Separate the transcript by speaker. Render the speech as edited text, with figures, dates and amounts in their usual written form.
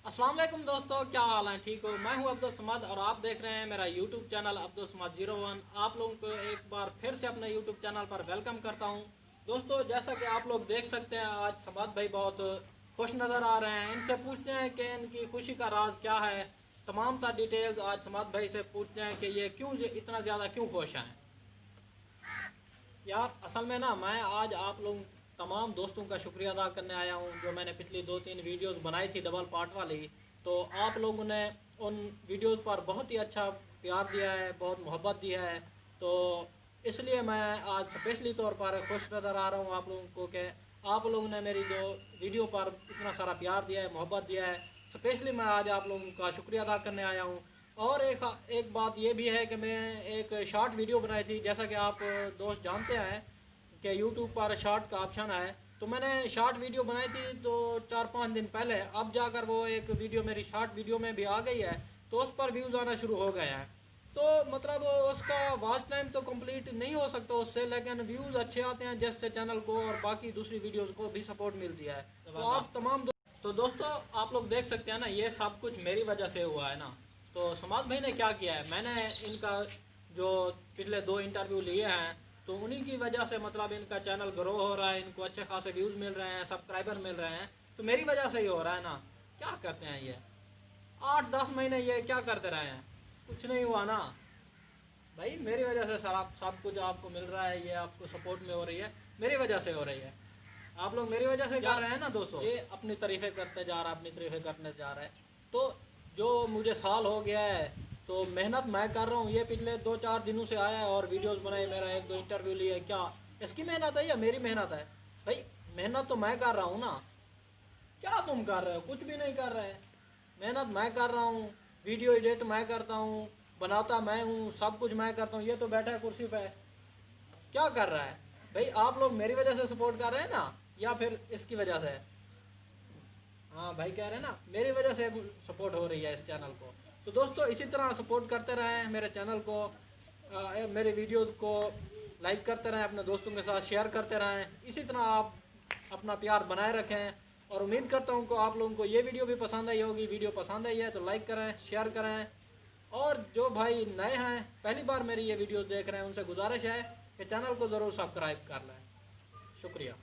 Speaker 1: अस्सलाम वालेकुम दोस्तों, क्या हाल है? ठीक हो? मैं हूं अब्दुल समद और आप देख रहे हैं मेरा यूट्यूब चैनल अब्दुल समद 01। आप लोगों को एक बार फिर से अपने यूट्यूब चैनल पर वेलकम करता हूं। दोस्तों, जैसा कि आप लोग देख सकते हैं, आज समद भाई बहुत खुश नज़र आ रहे हैं। इनसे पूछते हैं कि इनकी खुशी का राज क्या है। तमाम तर डिटेल्स आज समद भाई से पूछते हैं कि ये क्यों इतना ज़्यादा क्यों खुश हैं। यार असल में ना, मैं आज आप लोग तमाम दोस्तों का शुक्रिया अदा करने आया हूँ। जो मैंने पिछली 2-3 वीडियोस बनाई थी डबल पार्ट वाली, तो आप लोगों ने उन वीडियोस पर बहुत ही अच्छा प्यार दिया है, बहुत मोहब्बत दिया है। तो इसलिए मैं आज स्पेशली तौर पर खुश नज़र आ रहा हूँ आप लोगों को कि आप लोगों ने मेरी जो वीडियो पर इतना सारा प्यार दिया है, मोहब्बत दिया है। स्पेशली मैं आज आप लोगों का शुक्रिया अदा करने आया हूँ। और एक बात ये भी है कि मैं एक शॉर्ट वीडियो बनाई थी, जैसा कि आप दोस्त जानते हैं कि यूट्यूब पर शॉर्ट का ऑप्शन है। तो मैंने शॉर्ट वीडियो बनाई थी तो 4-5 दिन पहले, अब जाकर वो एक वीडियो मेरी शॉर्ट वीडियो में भी आ गई है, तो उस पर व्यूज़ आना शुरू हो गए हैं। तो मतलब उसका वॉच टाइम तो कंप्लीट नहीं हो सकता उससे, लेकिन व्यूज़ अच्छे आते हैं, जिससे चैनल को और बाकी दूसरी वीडियोज़ को भी सपोर्ट मिलती है। तो आप तो दोस्तों, आप लोग देख सकते हैं ना, ये सब कुछ मेरी वजह से हुआ है ना। तो समाज भाई ने क्या किया है, मैंने इनका जो पिछले 2 इंटरव्यू लिए हैं, तो उन्हीं की वजह से मतलब इनका चैनल ग्रो हो रहा है, इनको अच्छे खासे व्यूज़ मिल रहे हैं, सब्सक्राइबर मिल रहे हैं। तो मेरी वजह से ही हो रहा है ना। क्या करते हैं ये 8-10 महीने ये क्या करते रहे हैं, कुछ नहीं हुआ ना भाई। मेरी वजह से सब कुछ आपको मिल रहा है, ये आपको सपोर्ट में हो रही है, मेरी वजह से हो रही है। आप लोग मेरी वजह से जा रहे हैं ना दोस्तों। ये अपनी तारीफ़ें करते जा रहा है, अपनी तारीफ़ें करने जा रहा है। तो जो मुझे साल हो गया है, तो मेहनत मैं कर रहा हूँ। ये पिछले 2-4 दिनों से आया है और वीडियोस बनाए, मेरा 1-2 इंटरव्यू लिए। क्या इसकी मेहनत है या मेरी मेहनत है? भाई मेहनत तो मैं कर रहा हूँ ना। क्या तुम कर रहे हो? कुछ भी नहीं कर रहे हैं। मेहनत मैं कर रहा हूँ, वीडियो एडिट मैं करता हूँ, बनाता मैं हूँ, सब कुछ मैं करता हूँ। ये तो बैठा है कुर्सी पे, क्या कर रहा है? भाई आप लोग मेरी वजह से सपोर्ट कर रहे हैं ना, या फिर इसकी वजह से? हाँ भाई कह रहे हैं ना, मेरी वजह से सपोर्ट हो रही है इस चैनल को। तो दोस्तों, इसी तरह सपोर्ट करते रहें मेरे चैनल को, मेरे वीडियोस को लाइक करते रहें, अपने दोस्तों के साथ शेयर करते रहें। इसी तरह आप अपना प्यार बनाए रखें। और उम्मीद करता हूँ कि आप लोगों को ये वीडियो भी पसंद आई होगी। वीडियो पसंद आई है तो लाइक करें, शेयर करें। और जो भाई नए हैं, पहली बार मेरी ये वीडियो देख रहे हैं, उनसे गुजारिश है कि चैनल को ज़रूर सब्सक्राइब कर लें। शुक्रिया।